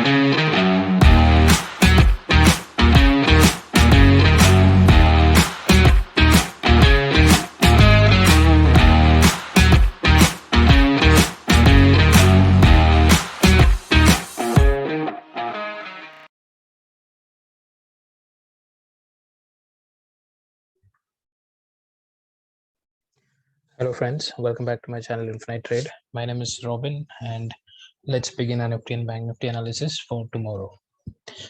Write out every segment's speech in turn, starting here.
Hello friends, welcome back to my channel Infinite Trade. My name is Robin and let's begin our Nifty and Bank Nifty analysis for tomorrow.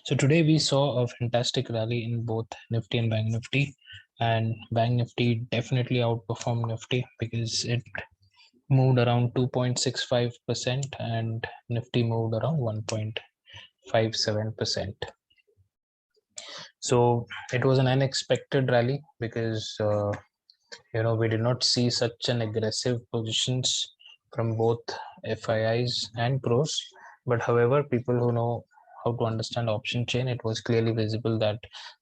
So today we saw a fantastic rally in both Nifty and Bank Nifty, and Bank Nifty definitely outperformed Nifty because it moved around 2.65% and Nifty moved around 1.57%. So it was an unexpected rally because we did not see such an aggressive positions from both FIIs and pros, but however, people who know how to understand option chain, it was clearly visible that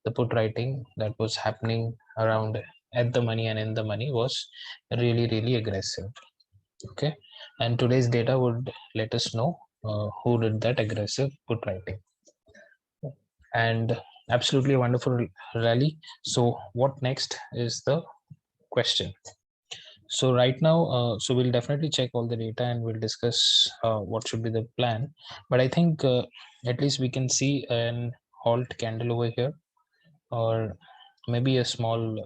the put writing that was happening around at the money and in the money was really aggressive. Okay, and today's data would let us know who did that aggressive put writing. And absolutely wonderful rally. So what next is the question. So right now, so we'll definitely check all the data and we'll discuss what should be the plan. But I think at least we can see an halt candle over here, or maybe a small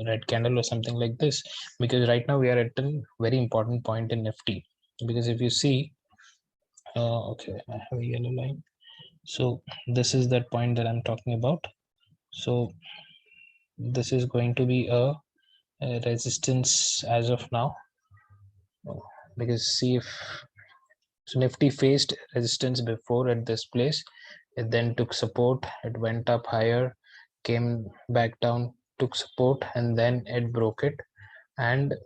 red candle or something like this, because right now we are at a very important point in Nifty. Because if you see, okay, I have a yellow line. So this is that point that I'm talking about. So this is going to be a resistance as of now, because see, if so Nifty faced resistance before at this place, it then took support, it went up higher, came back down, took support, and then it broke it, and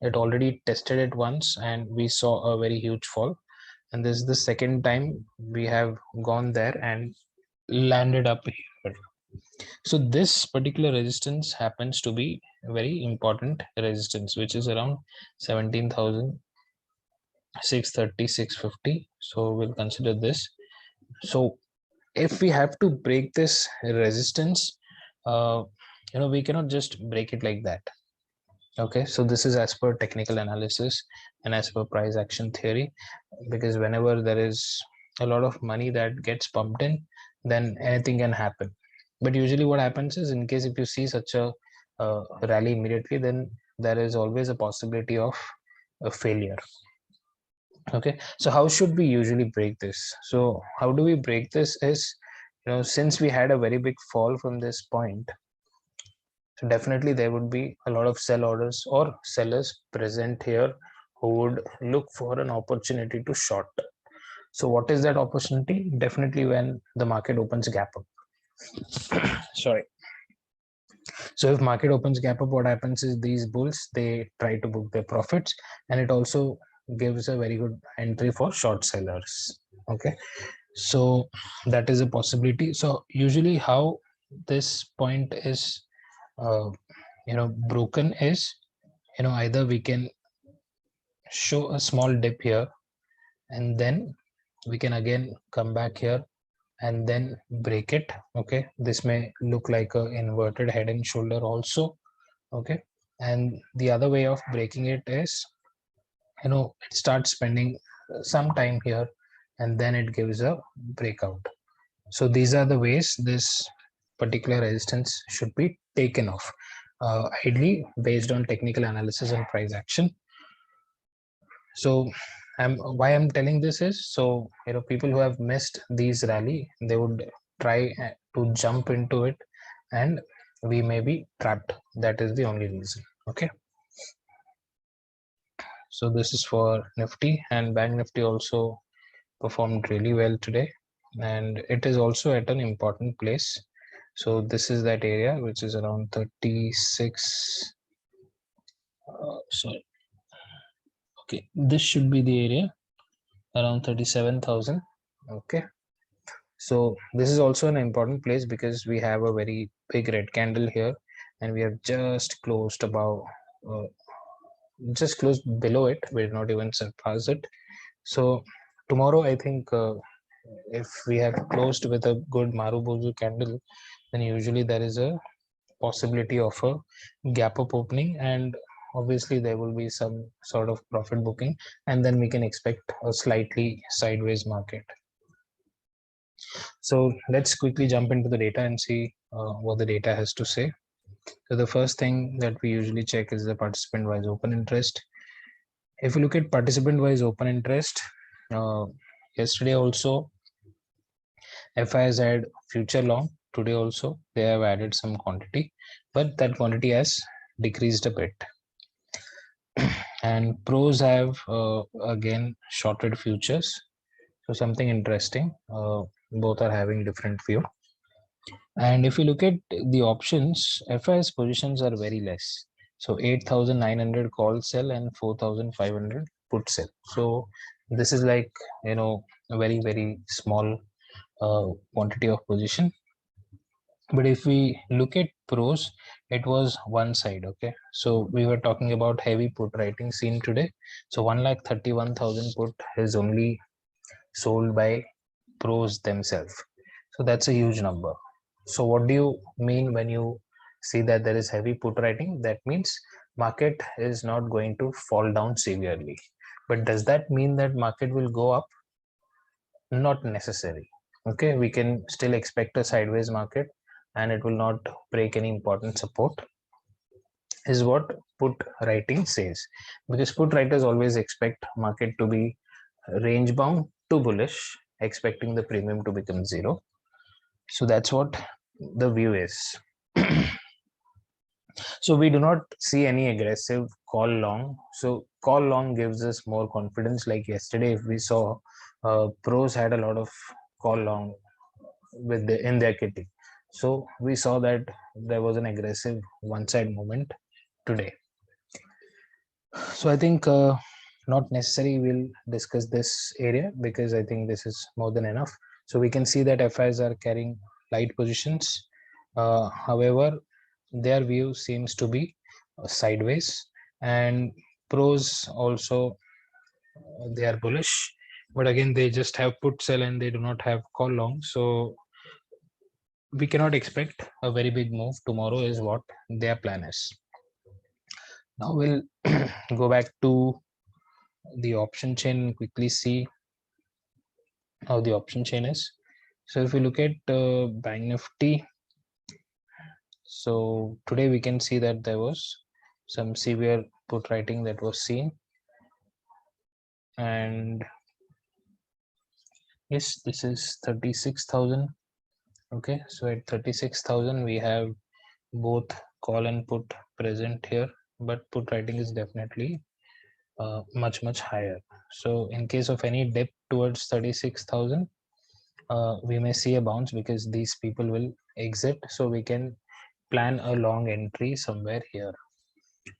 it already tested it once and we saw a very huge fall, and this is the second time we have gone there and landed up here. So this particular resistance happens to be a very important resistance, which is around 17,630, 650. So we'll consider this. So if we have to break this resistance, we cannot just break it like that. Okay, so this is as per technical analysis and as per price action theory, because whenever there is a lot of money that gets pumped in, then anything can happen. But usually what happens is, in case if you see such a rally immediately, then there is always a possibility of a failure. Okay, so how should we usually break this? So how do we break this is, since we had a very big fall from this point, so definitely there would be a lot of sell orders or sellers present here who would look for an opportunity to short. So what is that opportunity? Definitely when the market opens gap up. Sorry. So if market opens gap up, what happens is these bulls, they try to book their profits, and it also gives a very good entry for short sellers. Okay, so that is a possibility. So usually how this point is broken is, either we can show a small dip here and then we can again come back here and then break it. Okay, this may look like a inverted head and shoulder also. Okay, and the other way of breaking it is, it starts spending some time here and then it gives a breakout. So these are the ways this particular resistance should be taken off, ideally based on technical analysis and price action. So why I'm telling this is, so people who have missed these rally, they would try to jump into it and we may be trapped. That is the only reason. Okay, so this is for Nifty, and Bank Nifty also performed really well today, and it is also at an important place. So this is that area which is around 36. Sorry. Okay, this should be the area around 37,000. Okay, so this is also an important place because we have a very big red candle here and we have just closed above, just closed below it. We did not even surpass it. So tomorrow I think if we have closed with a good Marubozu candle, then usually there is a possibility of a gap up opening, and obviously there will be some sort of profit booking, and then we can expect a slightly sideways market. So let's quickly jump into the data and see what the data has to say. So the first thing that we usually check is the participant wise open interest. If you look at participant wise open interest, yesterday also FIs had future long. Today also they have added some quantity, but that quantity has decreased a bit. And pros have again shorted futures. So something interesting. Both are having different view. And if you look at the options, FIS positions are very less. So 8,900 call sell and 4,500 put sell. So this is like, a very, very small quantity of position. But if we look at pros, it was one side. Okay, so we were talking about heavy put writing seen today. So 1,31,000 put is only sold by pros themselves. So that's a huge number. So what do you mean when you see that there is heavy put writing? That means market is not going to fall down severely. But does that mean that market will go up? Not necessary. Okay, we can still expect a sideways market and it will not break any important support, is what put writing says. Because put writers always expect market to be range bound to bullish, expecting the premium to become zero. So that's what the view is. So we do not see any aggressive call long. So call long gives us more confidence. Like yesterday, if we saw pros had a lot of call long in their kitty. So we saw that there was an aggressive one side movement today. So I think not necessary we'll discuss this area because I think this is more than enough. So we can see that FIs are carrying light positions. However, their view seems to be sideways, and pros also they are bullish, but again they just have put sell and they do not have call long. So we cannot expect a very big move tomorrow is what their plan is. Now we'll go back to the option chain and quickly see how the option chain is. So if we look at Bank Nifty, so today we can see that there was some severe put writing that was seen, and yes, this is 36,000. Okay, so at 36,000 we have both call and put present here, but put writing is definitely much higher. So in case of any dip towards 36,000, we may see a bounce because these people will exit, so we can plan a long entry somewhere here.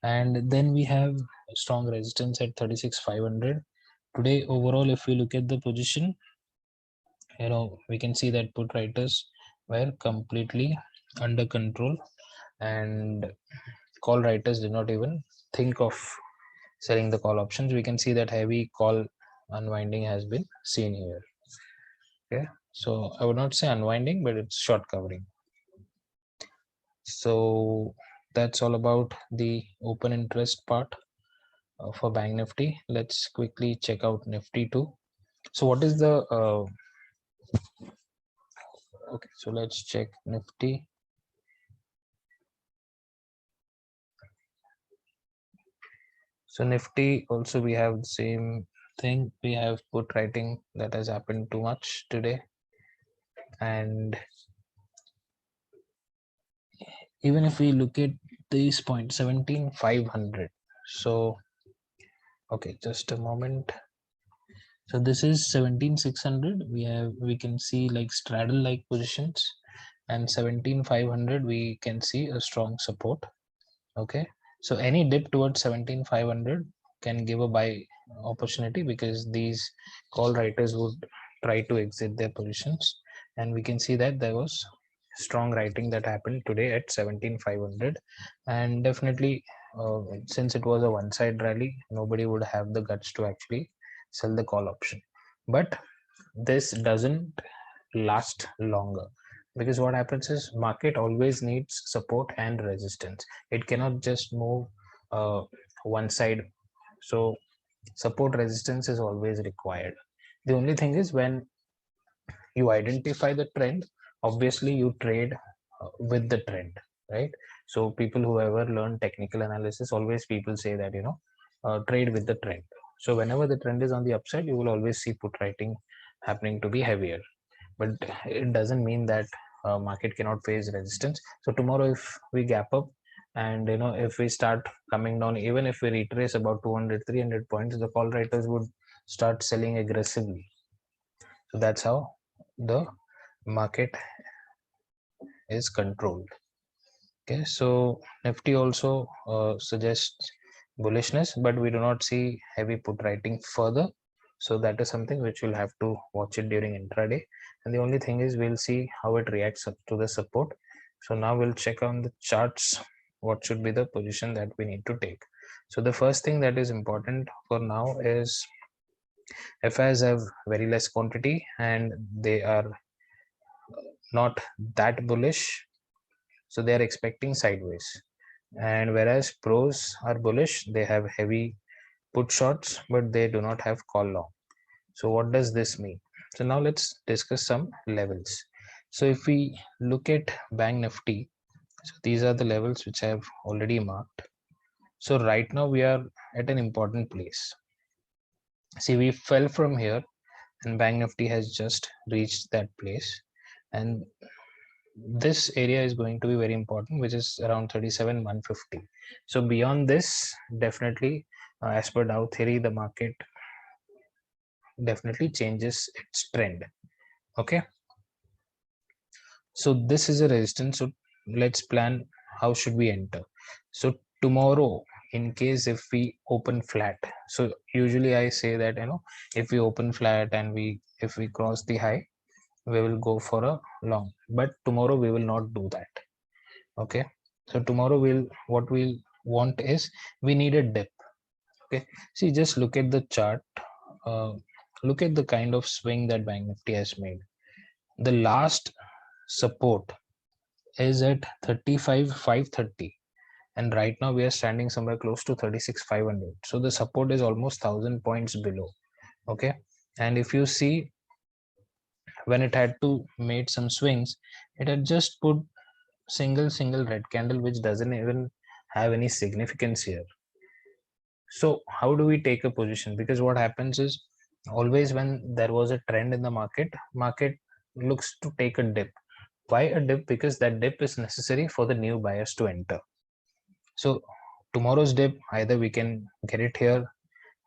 And then we have strong resistance at 36,500. Today overall, if we look at the position, we can see that put writers were completely under control, and call writers did not even think of selling the call options. We can see that heavy call unwinding has been seen here. Okay, so I would not say unwinding, but it's short covering. So that's all about the open interest part for Bank Nifty. Let's quickly check out Nifty too. So what is the okay, so let's check Nifty. So Nifty also we have the same thing. We have put writing that has happened too much today, and even if we look at this point 17,500, so okay, just a moment. So this is 17,600. We can see like straddle like positions, and 17,500 we can see a strong support. Okay, so any dip towards 17,500 can give a buy opportunity because these call writers would try to exit their positions, and we can see that there was strong writing that happened today at 17,500, and definitely since it was a one side rally, nobody would have the guts to actually sell the call option. But this doesn't last longer, because what happens is market always needs support and resistance. It cannot just move uh, one side. So support resistance is always required. The only thing is, when you identify the trend, obviously you trade with the trend, right? So people who ever learn technical analysis, always people say that, trade with the trend. So whenever the trend is on the upside, you will always see put writing happening to be heavier, but it doesn't mean that market cannot face resistance. So tomorrow if we gap up, and if we start coming down, even if we retrace about 200-300 points, the call writers would start selling aggressively. So that's how the market is controlled. Okay, so Nifty also suggests bullishness, but we do not see heavy put writing further. So that is something which we'll have to watch it during intraday. And the only thing is, we'll see how it reacts up to the support. So now we'll check on the charts what should be the position that we need to take. So the first thing that is important for now is FIs have very less quantity and they are not that bullish, so they are expecting sideways. And whereas pros are bullish, they have heavy put shots, but they do not have call long. So what does this mean? So now let's discuss some levels. So if we look at Bank Nifty, so these are the levels which I have already marked. So right now we are at an important place. See, we fell from here and Bank Nifty has just reached that place, and this area is going to be very important, which is around 37,150. So beyond this, definitely, as per Dow theory, the market definitely changes its trend. Okay, so this is a resistance. So let's plan how should we enter. So tomorrow, in case if we open flat, so usually I say that, if we open flat and if we cross the high, we will go for a long, but tomorrow we will not do that. Okay, so tomorrow what we'll want is, we need a dip. Okay, see, just look at the chart, look at the kind of swing that Bank Nifty has made. The last support is at 35,530, and right now we are standing somewhere close to 36,500. So the support is almost 1,000 points below. Okay, and if you see, when it had to made some swings, it had just put single red candle, which doesn't even have any significance here. So how do we take a position? Because what happens is, always when there was a trend in the market looks to take a dip. Why a dip? Because that dip is necessary for the new buyers to enter. So tomorrow's dip, either we can get it here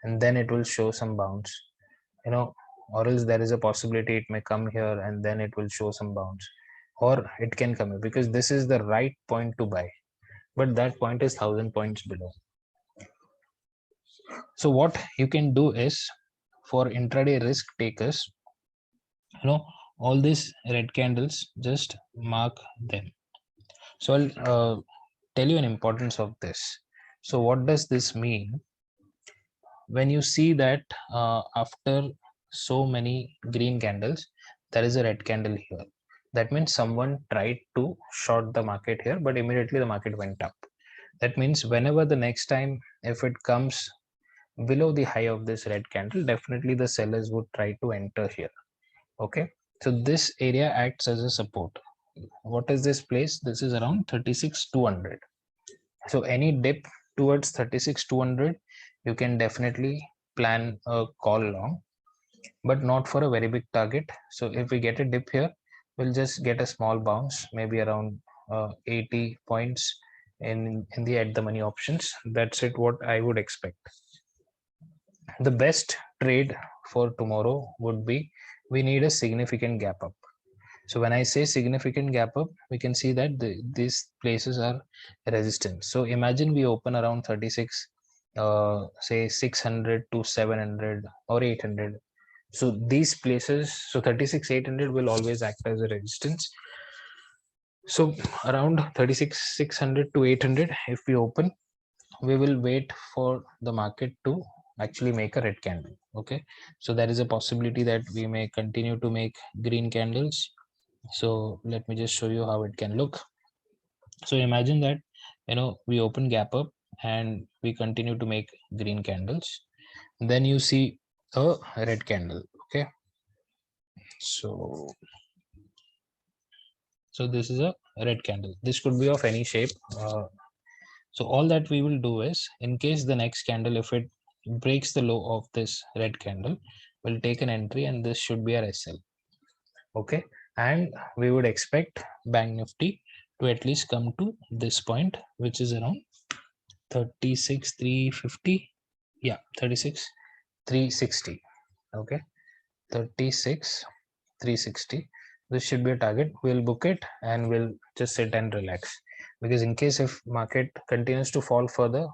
and then it will show some bounce, or else there is a possibility it may come here and then it will show some bounce, or it can come here, because this is the right point to buy, but that point is 1,000 points below. So what you can do is, for intraday risk takers, all these red candles, just mark them. So I'll tell you an importance of this. So what does this mean? When you see that after so many green candles, there is a red candle here, that means someone tried to short the market here, but immediately the market went up. That means whenever the next time, if it comes below the high of this red candle, definitely the sellers would try to enter here. Okay, so this area acts as a support. What is this place? This is around 36,200. So any dip towards 36,200, you can definitely plan a call long, but not for a very big target. So if we get a dip here, we'll just get a small bounce, maybe around 80 points in the at the money options. That's it, what I would expect. The best trade for tomorrow would be, we need a significant gap up. So when I say significant gap up, we can see that these places are resistance. So imagine we open around 36, say 600 to 700 or 800. So these places, so 36,800 will always act as a resistance. So around 36,600 to 800, if we open, we will wait for the market to actually make a red candle. Okay, so there is a possibility that we may continue to make green candles. So let me just show you how it can look. So imagine that, we open gap up and we continue to make green candles, then you see a red candle. Okay, so this is a red candle. This could be of any shape. So all that we will do is, in case the next candle, if it breaks the low of this red candle, we'll take an entry, and this should be our SL. Okay, and we would expect Bank Nifty to at least come to this point, which is around 36,350. Yeah, 36,360. Okay, 36,360. This should be a target. We'll book it and we'll just sit and relax, because in case if market continues to fall further,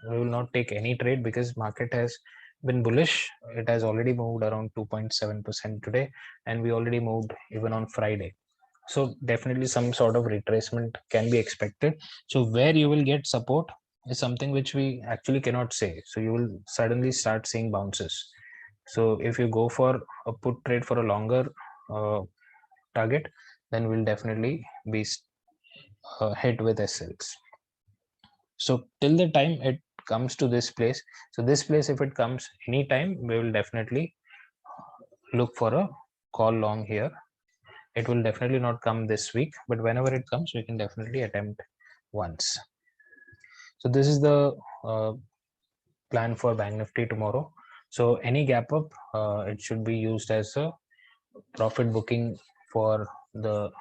we will not take any trade, because market has been bullish. It has already moved around 2.7% today, and we already moved even on Friday. So definitely some sort of retracement can be expected. So where you will get support is something which we actually cannot say. So you will suddenly start seeing bounces. So if you go for a put trade for a longer target, then we'll definitely be hit with SLs. So till the time it comes to this place, so this place, if it comes anytime, we will definitely look for a call long here. It will definitely not come this week, but whenever it comes, we can definitely attempt once. So this is the plan for Bank Nifty tomorrow. So any gap up, it should be used as a profit booking for the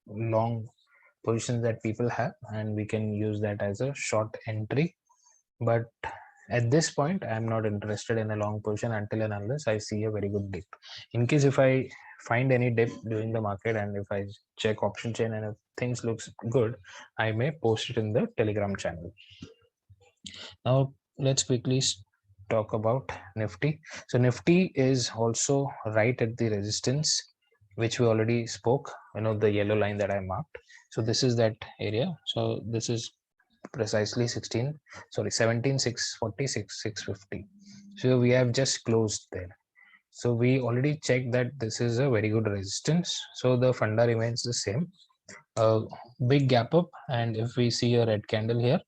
long positions that people have, and we can use that as a short entry. But at this point, I'm not interested in a long position until and unless I see a very good dip. In case if I find any dip during the market, and if I check option chain and if things looks good, I may post it in the Telegram channel. Now let's quickly talk about Nifty. So Nifty is also right at the resistance, which we already spoke, the yellow line that I marked. So this is that area. So this is precisely 17,646, 650. So we have just closed there. So we already checked that this is a very good resistance. So the funda remains the same. A big gap up, and if we see a red candle here,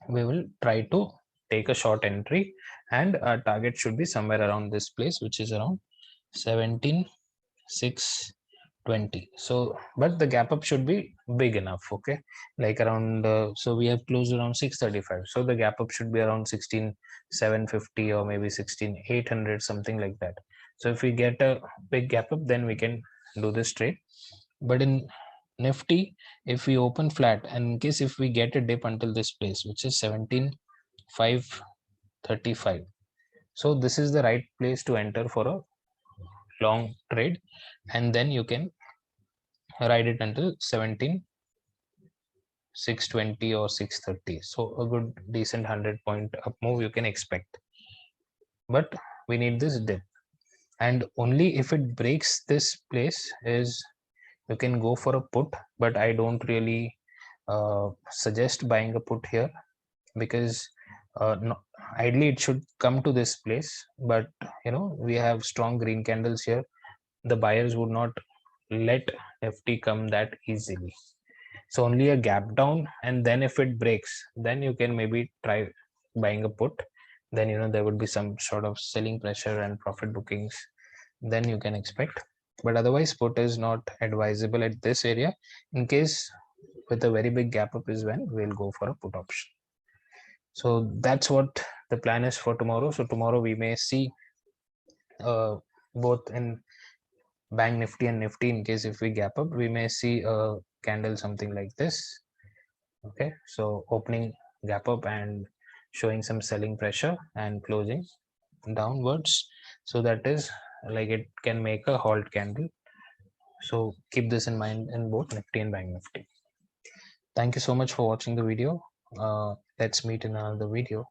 we will try to take a short entry, and our target should be somewhere around this place, which is around 17,620. So but the gap up should be big enough. Okay, like around so we have closed around 635, so the gap up should be around 16,750 or maybe 16,800, something like that. So if we get a big gap up, then we can do this trade. But in Nifty, if we open flat, and in case if we get a dip until this place, which is 17,535, so this is the right place to enter for a long trade, and then you can ride it until 17,620 or 630. So a good decent 100-point up move you can expect, but we need this dip, and only if it breaks this place is you can go for a put. But I don't really suggest buying a put here, because no, ideally it should come to this place, but we have strong green candles here. The buyers would not let FT come that easily. So only a gap down, and then if it breaks, then you can maybe try buying a put. Then there would be some sort of selling pressure and profit bookings, then you can expect. But otherwise, put is not advisable at this area. In case with a very big gap up is when we'll go for a put option. So that's what the plan is for tomorrow. So tomorrow we may see both in Bank Nifty and Nifty. In case if we gap up, we may see a candle something like this. Okay, so opening gap up and showing some selling pressure and closing downwards. So that is like it can make a halt candle. So keep this in mind in both Nifty and Bank Nifty. Thank you so much for watching the video. Let's meet in another video.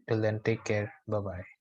Till then, take care. Bye bye.